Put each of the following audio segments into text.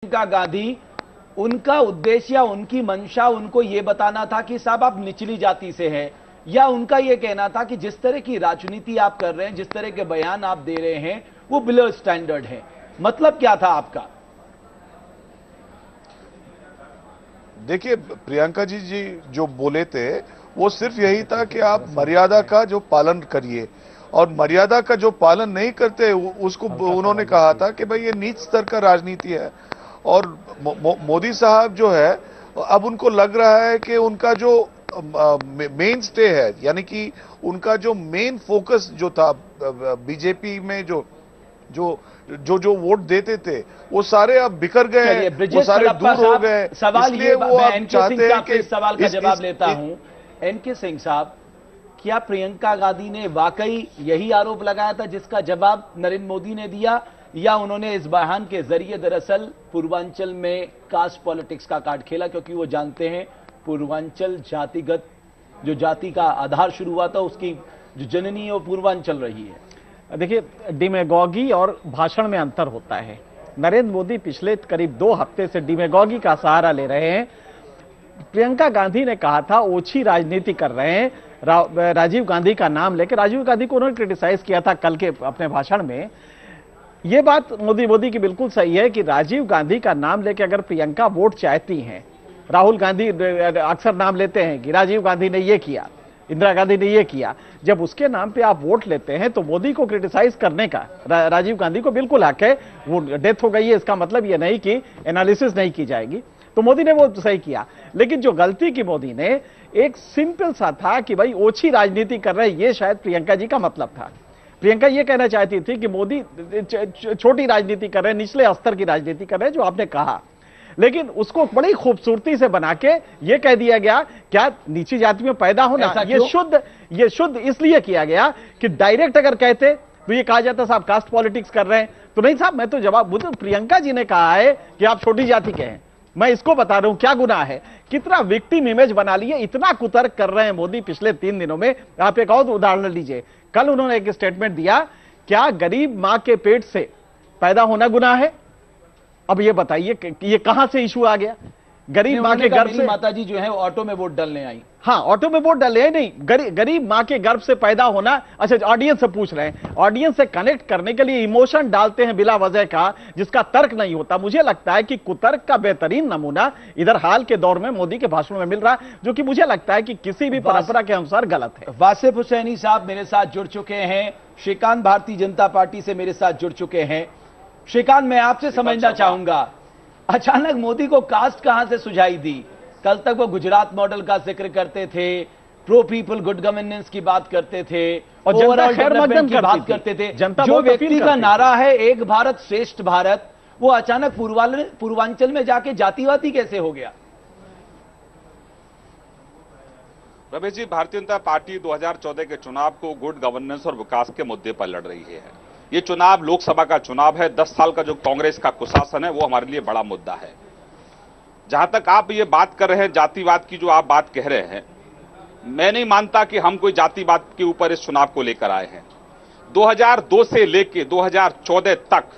प्रियंका गांधी, उनका उद्देश्य या उनकी मंशा उनको यह बताना था कि साहब आप निचली जाति से हैं, या उनका यह कहना था कि जिस तरह की राजनीति आप कर रहे हैं, जिस तरह के बयान आप दे रहे हैं, वो बिलो स्टैंडर्ड है? मतलब क्या था आपका? देखिए, प्रियंका जी जो बोले थे वो सिर्फ यही था कि आप मर्यादा का जो पालन करिए, और मर्यादा का जो पालन नहीं करते उसको उन्होंने कहा था कि भाई ये नीच स्तर का राजनीति है। और मोदी साहब जो है, अब उनको लग रहा है कि उनका जो मेन स्टे है, यानी कि उनका जो मेन फोकस जो था बीजेपी में, जो वोट देते थे वो सारे अब बिखर गए, वो सारे दूर हो गए। सवाल ये, मैं एनके सिंह साहब हैं इस सवाल का जवाब लेता हूं। एनके सिंह साहब, क्या प्रियंका गांधी ने वाकई यही आरोप लगाया था जिसका जवाब नरेंद्र मोदी ने दिया, या उन्होंने इस बयान के जरिए दरअसल पूर्वांचल में कास्ट पॉलिटिक्स का कार्ड खेला, क्योंकि वो जानते हैं पूर्वांचल जातिगत जो जाति का आधार शुरू हुआ था उसकी जो जननी है वो पूर्वांचल रही है। देखिए, डिमेगॉगी और भाषण में अंतर होता है। नरेंद्र मोदी पिछले करीब 2 हफ्ते से डिमेगॉगी का सहारा ले रहे हैं। प्रियंका गांधी ने कहा था ओछी राजनीति कर रहे हैं, राजीव गांधी का नाम लेकर। राजीव गांधी को उन्होंने क्रिटिसाइज किया था कल के अपने भाषण में। यह बात मोदी की बिल्कुल सही है कि राजीव गांधी का नाम लेकर अगर प्रियंका वोट चाहती हैं, राहुल गांधी अक्सर नाम लेते हैं कि राजीव गांधी ने यह किया, इंदिरा गांधी ने यह किया, जब उसके नाम पे आप वोट लेते हैं तो मोदी को क्रिटिसाइज करने का राजीव गांधी को बिल्कुल हक है। वो डेथ हो गई है, इसका मतलब यह नहीं कि एनालिसिस नहीं की जाएगी, तो मोदी ने वो सही किया। लेकिन जो गलती की मोदी ने, एक सिंपल सा था कि भाई ओछी राजनीति कर रहे हैं, ये शायद प्रियंका जी का मतलब था। प्रियंका ये कहना चाहती थी कि मोदी छोटी राजनीति कर रहे हैं, निचले स्तर की राजनीति कर रहे हैं, जो आपने कहा। लेकिन उसको बड़ी खूबसूरती से बना के ये कह दिया गया, क्या नीची जाति में पैदा होना, ये शुद्ध इसलिए किया गया कि डायरेक्ट अगर कहते तो ये कहा जाता साहब कास्ट पॉलिटिक्स कर रहे हैं। तो नहीं साहब, मैं तो जवाब, प्रियंका जी ने कहा है कि आप छोटी जाति के हैं, मैं इसको बता रहा हूं क्या गुनाह है। कितना विक्टिम इमेज बना लिए, इतना कुतर्क कर रहे हैं मोदी पिछले 3 दिनों में। आप एक और उदाहरण लीजिए, कल उन्होंने एक स्टेटमेंट दिया, क्या गरीब मां के पेट से पैदा होना गुनाह है? अब ये बताइए ये कहां से इशू आ गया? गरीब मां के गर्भ से माता जी जो है ऑटो में वोट डालने आई। हाँ, ऑटो में वोट डाले हैं, नहीं, गरीब मां के गर्भ से पैदा होना। अच्छा, ऑडियंस से पूछ रहे हैं, ऑडियंस से कनेक्ट करने के लिए इमोशन डालते हैं बिला वजह का, जिसका तर्क नहीं होता। मुझे लगता है कि कुतर्क का बेहतरीन नमूना इधर हाल के दौर में मोदी के भाषणों में मिल रहा है, जो कि मुझे लगता है कि किसी भी परंपरा के अनुसार गलत है। वासिफ हुसैनी साहब मेरे साथ जुड़ चुके हैं, श्रीकांत भारतीय जनता पार्टी से मेरे साथ जुड़ चुके हैं। श्रीकांत, मैं आपसे समझना चाहूंगा, अचानक मोदी को कास्ट कहां से सुझाई दी? कल तक वो गुजरात मॉडल का जिक्र करते थे, प्रो पीपल गुड गवर्नेंस की बात करते थे, और ओवरऑल डेवलपमेंट की बात करते थे। जनता जो व्यक्ति का नारा है एक भारत श्रेष्ठ भारत, वो अचानक पूर्वांचल में जाके जातिवादी कैसे हो गया? रमेश जी, भारतीय जनता पार्टी 2014 के चुनाव को गुड गवर्नेंस और विकास के मुद्दे पर लड़ रही है। ये चुनाव लोकसभा का चुनाव है। 10 साल का जो कांग्रेस का कुशासन है वो हमारे लिए बड़ा मुद्दा है। जहां तक आप ये बात कर रहे हैं जातिवाद की, जो आप बात कह रहे हैं, मैं नहीं मानता कि हम कोई जातिवाद के ऊपर इस चुनाव को लेकर आए हैं। 2002 से लेकर 2014 तक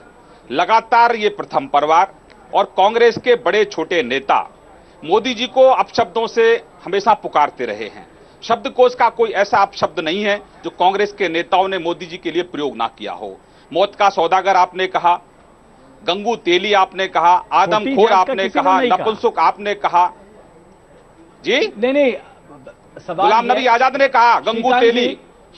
लगातार ये प्रथम परिवार और कांग्रेस के बड़े छोटे नेता मोदी जी को अपशब्दों से हमेशा पुकारते रहे हैं। शब्दकोश का कोई ऐसा अपशब्द नहीं है जो कांग्रेस के नेताओं ने मोदी जी के लिए प्रयोग ना किया हो। मौत का सौदागर आपने कहा, गंगू तेली आपने कहा, आदमखोर आपने कहा, नपुंसक आपने कहा। जी नहीं, गुलाम नबी आजाद ने कहा गंगू तेली,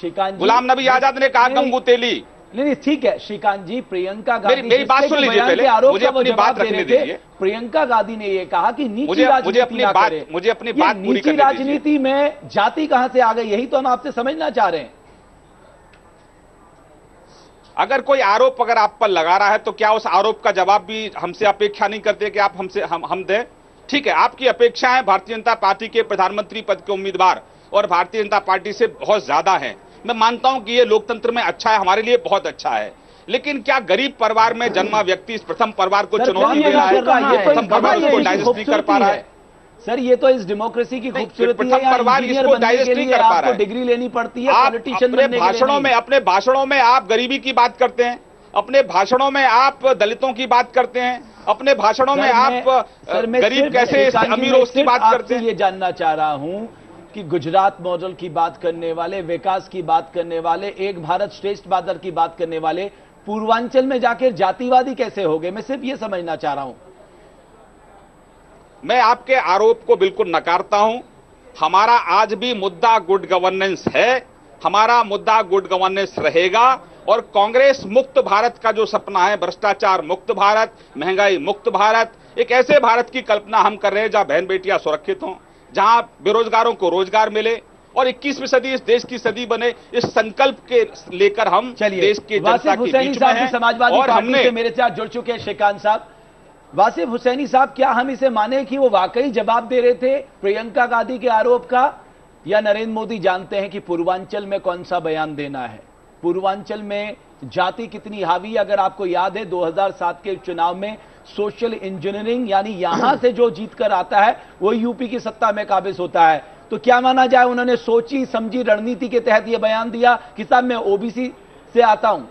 गुलाम नबी आजाद ने कहा गंगू तेली। नहीं, ठीक है श्रीकांत जी, प्रियंका गांधी मेरी बात सुन लीजिए पहले, मुझे अपनी बात रखने दीजिए। प्रियंका गांधी ने यह कहा कि मुझे अपनी बात पूरी करने दीजिए। राजनीति में जाति कहां से आ गई, यही तो हम आपसे समझना चाह रहे हैं। अगर कोई आरोप अगर आप पर लगा रहा है तो क्या उस आरोप का जवाब भी हमसे अपेक्षा नहीं करते कि आप हमसे हम दें? ठीक है, आपकी अपेक्षा है भारतीय जनता पार्टी के प्रधानमंत्री पद के उम्मीदवार और भारतीय जनता पार्टी से बहुत ज्यादा है। मैं मानता हूं कि ये लोकतंत्र में अच्छा है, हमारे लिए बहुत अच्छा है। लेकिन क्या गरीब परिवार में जन्मा व्यक्ति इस प्रथम परिवार को चुनौती दे रहा है? प्रथम परिवार उसको डाइजेस्ट नहीं कर पा रहा है। सर, ये तो इस डेमोक्रेसी की खूबसूरती है। परिवार इसको डाइजेस्ट नहीं कर पा रहा है। डिग्री लेनी पड़ती है पॉलिटिशियन बनने के लिए। अपने भाषणों में आप गरीबी की बात करते हैं, अपने भाषणों में आप दलितों की बात करते हैं, अपने भाषणों में आप गरीब कैसे अमीर हो उसकी बात करते हैं। ये जानना चाह रहा हूं कि गुजरात मॉडल की बात करने वाले, विकास की बात करने वाले, एक भारत श्रेष्ठ भारत की बात करने वाले पूर्वांचल में जाकर जातिवादी कैसे हो गए? मैं सिर्फ ये समझना चाह रहा हूं। मैं आपके आरोप को बिल्कुल नकारता हूं। हमारा आज भी मुद्दा गुड गवर्नेंस है, हमारा मुद्दा गुड गवर्नेंस रहेगा और कांग्रेस मुक्त भारत का जो सपना है, भ्रष्टाचार मुक्त भारत, महंगाई मुक्त भारत, एक ऐसे भारत की कल्पना हम कर रहे हैं जहां बहन बेटियां सुरक्षित हों, जहां बेरोजगारों को रोजगार मिले और 21वीं सदी इस देश की सदी बने, इस संकल्प के लेकर हम देश के जनता के बीच में हैं। समाजवादी पार्टी से मेरे साथ जुड़ चुके हैं श्रीकांत साहब। वासिफ हुसैनी साहब, क्या हम इसे माने कि वो वाकई जवाब दे रहे थे प्रियंका गांधी के आरोप का, या नरेंद्र मोदी जानते हैं कि पूर्वांचल में कौन सा बयान देना है? पूर्वांचल में जाति कितनी हावी? अगर आपको याद है 2007 के चुनाव में सोशल इंजीनियरिंग, यानी यहां से जो जीत कर आता है वो यूपी की सत्ता में काबिज होता है। तो क्या माना जाए उन्होंने सोची समझी रणनीति के तहत यह बयान दिया कि साहब मैं ओबीसी से आता हूं?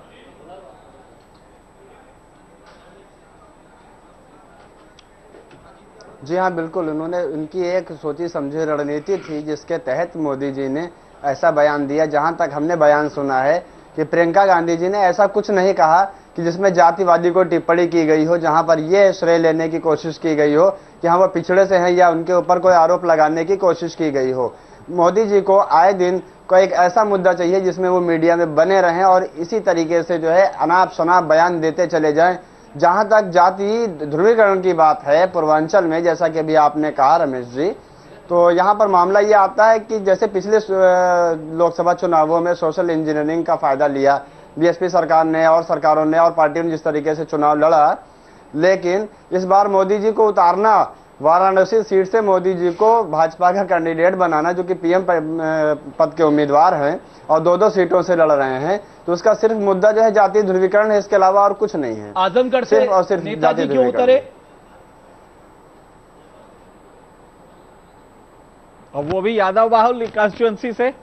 जी हाँ, बिल्कुल। उन्होंने, उनकी एक सोची समझी रणनीति थी जिसके तहत मोदी जी ने ऐसा बयान दिया। जहां तक हमने बयान सुना है कि प्रियंका गांधी जी ने ऐसा कुछ नहीं कहा कि जिसमें जातिवादी को टिप्पणी की गई हो, जहां पर यह श्रेय लेने की कोशिश की गई हो कि हाँ वो पिछड़े से हैं या उनके ऊपर कोई आरोप लगाने की कोशिश की गई हो। मोदी जी को आए दिन को एक ऐसा मुद्दा चाहिए जिसमें वो मीडिया में बने रहें और इसी तरीके से जो है अनाप शनाप बयान देते चले जाएं। जहां तक जाति ध्रुवीकरण की बात है पूर्वांचल में, जैसा कि अभी आपने कहा रमेश जी, तो यहां पर मामला ये आता है कि जैसे पिछले लोकसभा चुनावों में सोशल इंजीनियरिंग का फायदा लिया बीएसपी सरकार ने और सरकारों ने और पार्टियों ने जिस तरीके से चुनाव लड़ा, लेकिन इस बार मोदी जी को उतारना, वाराणसी सीट से मोदी जी को भाजपा का कैंडिडेट बनाना, जो कि पीएम पद के उम्मीदवार हैं और 2-2 सीटों से लड़ रहे हैं, तो उसका सिर्फ मुद्दा जो है जातीय ध्रुवीकरण है, इसके अलावा और कुछ नहीं है। आजमगढ़ से सिर्फ और सिर्फ नेताजी क्यों उतरे? और वो भी यादव बाहुल्य कंस्टिट्यूएंसी से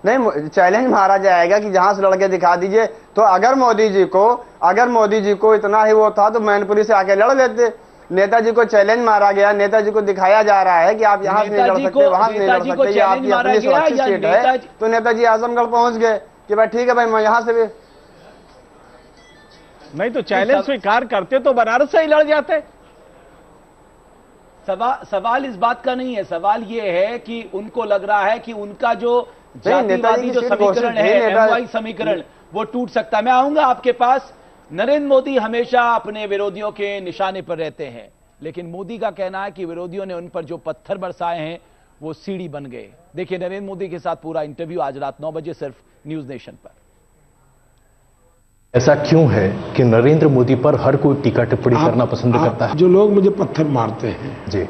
नहीं, चैलेंज मारा जाएगा कि जहां से लड़के दिखा दीजिए। तो अगर मोदी जी को इतना ही वो था तो मैनपुरी से आके लड़ लेते। नेताजी को चैलेंज मारा गया, नेताजी को दिखाया जा रहा है कि आप यहाँ से नहीं लड़ सकते, वहां से नहीं लड़ सकते, ये आपकी अपनी सुरक्षित सीट है। तो नेताजी आजमगढ़ पहुंच गए कि भाई ठीक है भाई मैं यहां से भी नहीं, तो चैलेंज स्वीकार करते तो बनारस से ही लड़ जाते। सवाल इस बात का नहीं है, सवाल ये है कि उनको लग रहा है कि उनका जो जातिवादी जो समीकरण है, एमवाई समीकरण, वो टूट सकता है। मैं आऊंगा आपके पास। नरेंद्र मोदी हमेशा अपने विरोधियों के निशाने पर रहते हैं, लेकिन मोदी का कहना है कि विरोधियों ने उन पर जो पत्थर बरसाए हैं वो सीढ़ी बन गए। देखिए नरेंद्र मोदी के साथ पूरा इंटरव्यू आज रात 9 बजे सिर्फ न्यूज नेशन पर। ऐसा क्यों है कि नरेंद्र मोदी पर हर कोई टीका टिप्पणी करना पसंद करता है? जो लोग मुझे पत्थर मारते हैं जी,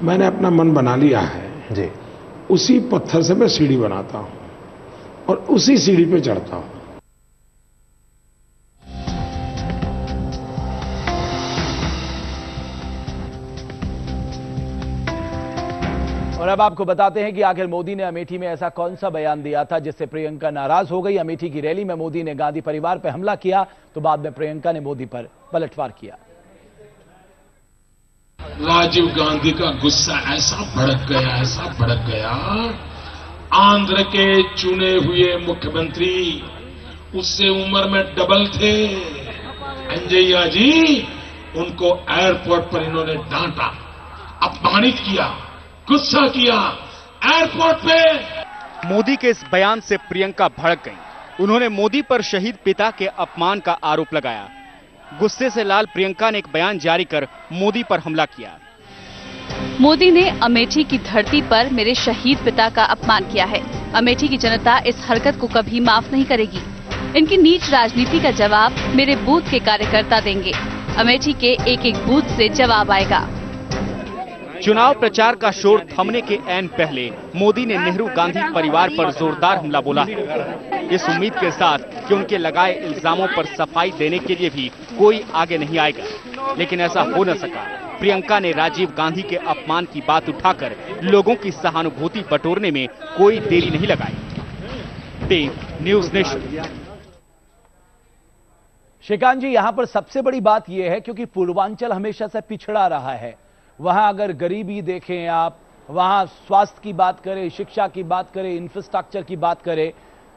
मैंने अपना मन बना लिया है जी, उसी पत्थर से मैं सीढ़ी बनाता हूं और उसी सीढ़ी पे चढ़ता हूं। और अब आपको बताते हैं कि आखिर मोदी ने अमेठी में ऐसा कौन सा बयान दिया था जिससे प्रियंका नाराज हो गई। अमेठी की रैली में मोदी ने गांधी परिवार पर हमला किया तो बाद में प्रियंका ने मोदी पर पलटवार किया। राजीव गांधी का गुस्सा ऐसा भड़क गया, आंध्र के चुने हुए मुख्यमंत्री उससे उम्र में डबल थे, अंजैया जी, उनको एयरपोर्ट पर इन्होंने डांटा, अपमानित किया, गुस्सा किया एयरपोर्ट पे। मोदी के इस बयान से प्रियंका भड़क गईं। उन्होंने मोदी पर शहीद पिता के अपमान का आरोप लगाया। गुस्से से लाल प्रियंका ने एक बयान जारी कर मोदी पर हमला किया। मोदी ने अमेठी की धरती पर मेरे शहीद पिता का अपमान किया है। अमेठी की जनता इस हरकत को कभी माफ नहीं करेगी। इनकी नीच राजनीति का जवाब मेरे बूथ के कार्यकर्ता देंगे। अमेठी के एक बूथ से जवाब आएगा। चुनाव प्रचार का शोर थमने के ऐन पहले मोदी ने नेहरू गांधी परिवार पर जोरदार हमला बोला है, इस उम्मीद के साथ कि उनके लगाए इल्जामों पर सफाई देने के लिए भी कोई आगे नहीं आएगा। लेकिन ऐसा हो न सका। प्रियंका ने राजीव गांधी के अपमान की बात उठाकर लोगों की सहानुभूति बटोरने में कोई देरी नहीं लगाई। News nation. श्रीकांत जी, यहां पर सबसे बड़ी बात यह है क्योंकि पूर्वांचल हमेशा से पिछड़ा रहा है। वहां अगर गरीबी देखें आप, वहां स्वास्थ्य की बात करें, शिक्षा की बात करें, इंफ्रास्ट्रक्चर की बात करें,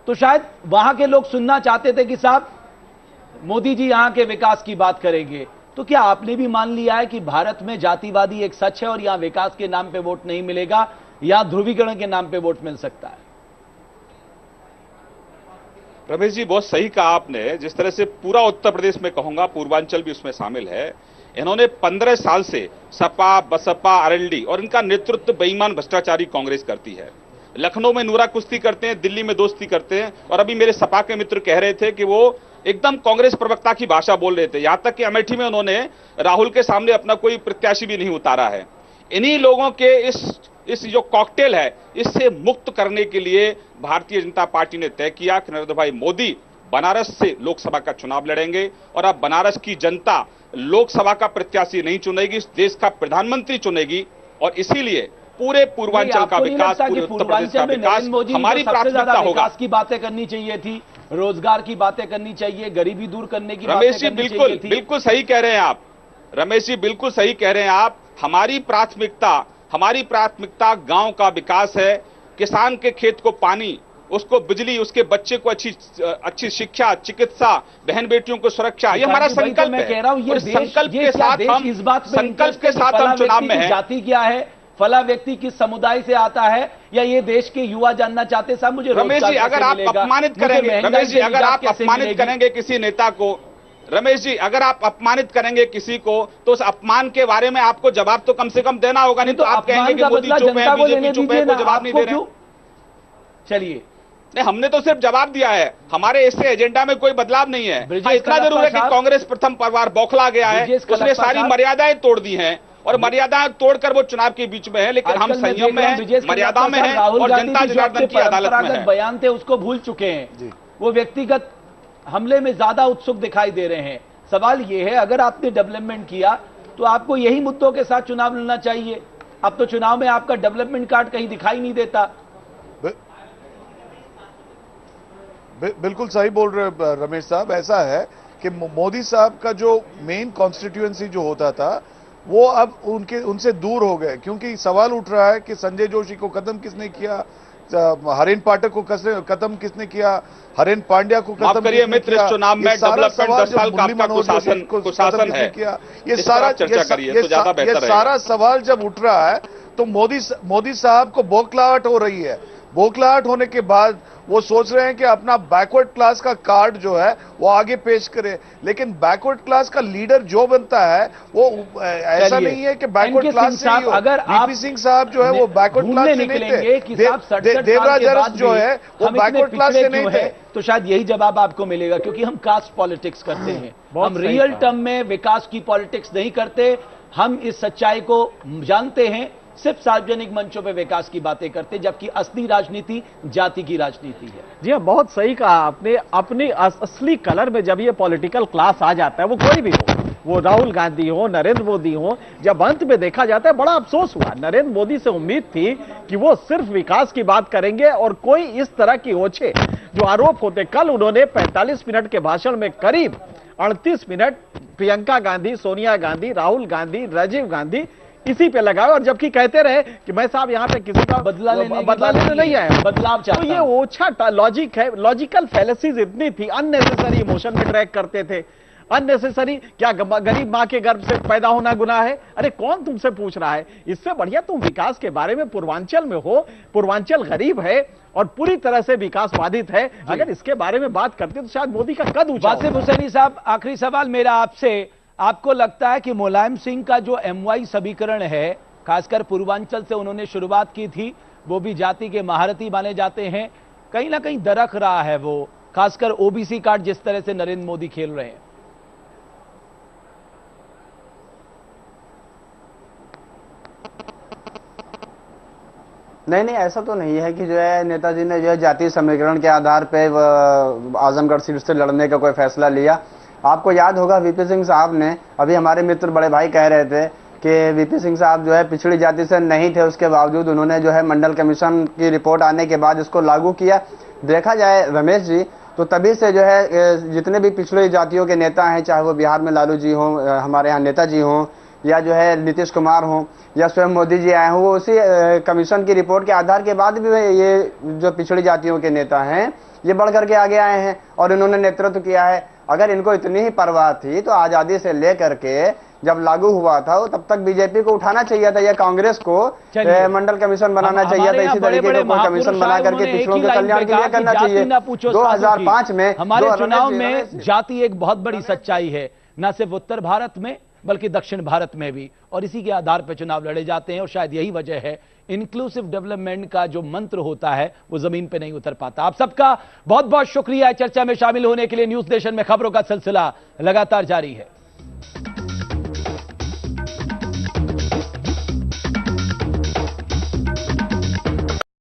तो शायद वहां के लोग सुनना चाहते थे कि साहब मोदी जी यहां के विकास की बात करेंगे। तो क्या आपने भी मान लिया है कि भारत में जातिवादी एक सच है और यहां विकास के नाम पे वोट नहीं मिलेगा, यहां ध्रुवीकरण के नाम पे वोट मिल सकता है? रमेश जी, बहुत सही कहा आपने। जिस तरह से पूरा उत्तर प्रदेश में कहूंगा, पूर्वांचल भी उसमें शामिल है। इन्होंने 15 साल से सपा, बसपा, आरएलडी और इनका नेतृत्व बेईमान भ्रष्टाचारी कांग्रेस करती है। लखनऊ में नूरा कुश्ती करते हैं, दिल्ली में दोस्ती करते हैं, और अभी मेरे सपा के मित्र कह रहे थे कि वो एकदम कांग्रेस प्रवक्ता की भाषा बोल रहे थे। यहां तक कि अमेठी में उन्होंने राहुल के सामने अपना कोई प्रत्याशी भी नहीं उतारा है। इन्हीं लोगों के इस जो कॉकटेल है, इससे मुक्त करने के लिए भारतीय जनता पार्टी ने तय किया कि नरेंद्र भाई मोदी बनारस से लोकसभा का चुनाव लड़ेंगे, और अब बनारस की जनता लोकसभा का प्रत्याशी नहीं चुनेगी, इस देश का प्रधानमंत्री चुनेगी। और इसीलिए पूरे पूर्वांचल का विकास, पूरे उत्तर प्रदेश का विकास हमारी प्राथमिकता होगा। विकास की बातें करनी चाहिए थी, रोजगार की बातें करनी चाहिए, गरीबी दूर करने की रमेश जी बिल्कुल सही कह रहे हैं आप। रमेश जी बिल्कुल सही कह रहे हैं आप। हमारी प्राथमिकता गांव का विकास है। किसान के खेत को पानी, उसको बिजली, उसके बच्चे को अच्छी शिक्षा, चिकित्सा, बहन बेटियों को सुरक्षा, ये हमारा संकल्प है। कह रहा हूं, ये संकल्प के साथ हम चुनाव में हैं। जाति क्या है, फला व्यक्ति किस समुदाय से आता है, या ये देश के युवा जानना चाहते हैं? साहब मुझे रमेश जी, अगर आप अपमानित करेंगे, रमेश जी अगर आप अपमानित करेंगे किसी नेता को, रमेश जी अगर आप अपमानित करेंगे किसी को, तो उस अपमान के बारे में आपको जवाब तो कम से कम देना होगा। नहीं तो आप कहेंगे कि मोदी चुप है, बीजेपी चुप है, कोई जवाब नहीं दे रहे। चलिए, नहीं, हमने तो सिर्फ जवाब दिया है। हमारे इससे एजेंडा में कोई बदलाव नहीं है। इतना जरूर है कि कांग्रेस प्रथम परिवार बौखला गया है, उसने सारी मर्यादाएं तोड़ दी हैं, और मर्यादाएं तोड़कर वो चुनाव के बीच में है। लेकिन हम संयम में हैं, मर्यादा में हैं, और जनता जनार्दन की अदालत में है। बयान थे उसको भूल चुके हैं, वो व्यक्तिगत हमले में ज्यादा उत्सुक दिखाई दे रहे हैं। सवाल यह है, अगर आपने डेवलपमेंट किया तो आपको यही मुद्दों के साथ चुनाव लड़ना चाहिए। अब तो चुनाव में आपका डेवलपमेंट कार्ड कहीं दिखाई नहीं देता। बिल्कुल सही बोल रहे रमेश साहब। ऐसा है कि मोदी साहब का जो मेन कॉन्स्टिट्यूएंसी जो होता था, वो अब उनसे दूर हो गए, क्योंकि सवाल उठ रहा है कि संजय जोशी को खत्म किसने किया, हरेन पाठक को खत्म किसने किया, हरेन पांड्या को खत्म किसने किया। इस चुनाव में डेवलपमेंट 10 साल का आपका कुशासन है, ये सारा सवाल जब उठ रहा है तो मोदी साहब को बौखलाहट हो रही है। बौखलाहट होने के बाद वो सोच रहे हैं कि अपना बैकवर्ड क्लास का कार्ड जो है वो आगे पेश करे। लेकिन बैकवर्ड क्लास का लीडर जो बनता है वो ऐसा नहीं है कि बैकवर्ड क्लास से ही हो। अगर वीपी सिंह साहब जो है वो बैकवर्ड क्लास से नहीं थे, देवराज अरस जो है वो बैकवर्ड क्लास से नहीं थे। तो शायद यही जवाब आपको मिलेगा, क्योंकि हम कास्ट पॉलिटिक्स करते हैं, हम रियल टर्म में विकास की पॉलिटिक्स नहीं करते। हम इस सच्चाई को जानते हैं, सिर्फ सार्वजनिक मंचों पे विकास की बातें करते, जबकि असली राजनीति जाति की राजनीति है। जी हाँ, बहुत सही कहा आपने। अपनी असली कलर में जब ये पॉलिटिकल क्लास आ जाता है, वो कोई भी हो, वो राहुल गांधी हो, नरेंद्र मोदी हो, जब अंत में देखा जाता है, बड़ा अफसोस हुआ। नरेंद्र मोदी से उम्मीद थी कि वो सिर्फ विकास की बात करेंगे और कोई इस तरह की ओछे जो आरोप होते। कल उन्होंने 45 मिनट के भाषण में करीब 38 मिनट प्रियंका गांधी, सोनिया गांधी, राहुल गांधी, राजीव गांधी इसी पे लगाए, और जबकि कहते रहे कि मैं साहब यहाँ पे किसी का बदला लेने नहीं आया, बदलाव चाहता हूं। तो ये ओछा लॉजिक है, लॉजिकल फैलेसीज इतनी थी, अननेसेसरी इमोशन में ट्रैक करते थे। अननेसेसरी, क्या गरीब मां के गर्भ से पैदा होना गुनाह है? अरे कौन तुमसे पूछ रहा है? इससे बढ़िया तुम विकास के बारे में पूर्वांचल में हो, पूर्वांचल गरीब है और पूरी तरह से विकास बाधित है। अगर इसके बारे में बात करते तो शायद मोदी का कद ऊंचा। वासिफ हुसैनी साहब, आखिरी सवाल मेरा आपसे, आपको लगता है कि मुलायम सिंह का जो MY समीकरण है, खासकर पूर्वांचल से उन्होंने शुरुआत की थी, वो भी जाति के महारथी माने जाते हैं, कहीं ना कहीं दरक रहा है वो, खासकर OBC कार्ड जिस तरह से नरेंद्र मोदी खेल रहे हैं? नहीं, ऐसा तो नहीं है कि जो है नेताजी ने जो है जातीय समीकरण के आधार पे आजमगढ़ सीट से लड़ने का कोई फैसला लिया। आपको याद होगा वीपी सिंह साहब ने, अभी हमारे मित्र बड़े भाई कह रहे थे कि वीपी सिंह साहब जो है पिछड़ी जाति से नहीं थे, उसके बावजूद उन्होंने जो है मंडल कमीशन की रिपोर्ट आने के बाद इसको लागू किया। देखा जाए रमेश जी तो तभी से जो है जितने भी पिछड़ी जातियों के नेता हैं, चाहे वो बिहार में लालू जी हों, हमारे यहाँ नेताजी हों, या जो है नीतीश कुमार हों, या स्वयं मोदी जी आए हों, वो उसी कमीशन की रिपोर्ट के आधार के बाद भी ये जो पिछड़ी जातियों के नेता हैं ये बढ़ करके आगे आए हैं और इन्होंने नेतृत्व किया है। अगर इनको इतनी ही परवाह थी तो आजादी से लेकर के जब लागू हुआ था तब तक बीजेपी को उठाना चाहिए था या कांग्रेस को मंडल कमीशन बनाना चाहिए था, इसी तरीके का कोई कमीशन बना करके पिछड़ों के कल्याण के लिए करना चाहिए। 2005 में हमारे चुनाव में जाति एक बहुत बड़ी सच्चाई है, न सिर्फ उत्तर भारत में बल्कि दक्षिण भारत में भी, और इसी के आधार पर चुनाव लड़े जाते हैं। और शायद यही वजह है इंक्लूसिव डेवलपमेंट का जो मंत्र होता है वो जमीन पे नहीं उतर पाता। आप सबका बहुत बहुत शुक्रिया चर्चा में शामिल होने के लिए। न्यूज नेशन में खबरों का सिलसिला लगातार जारी है।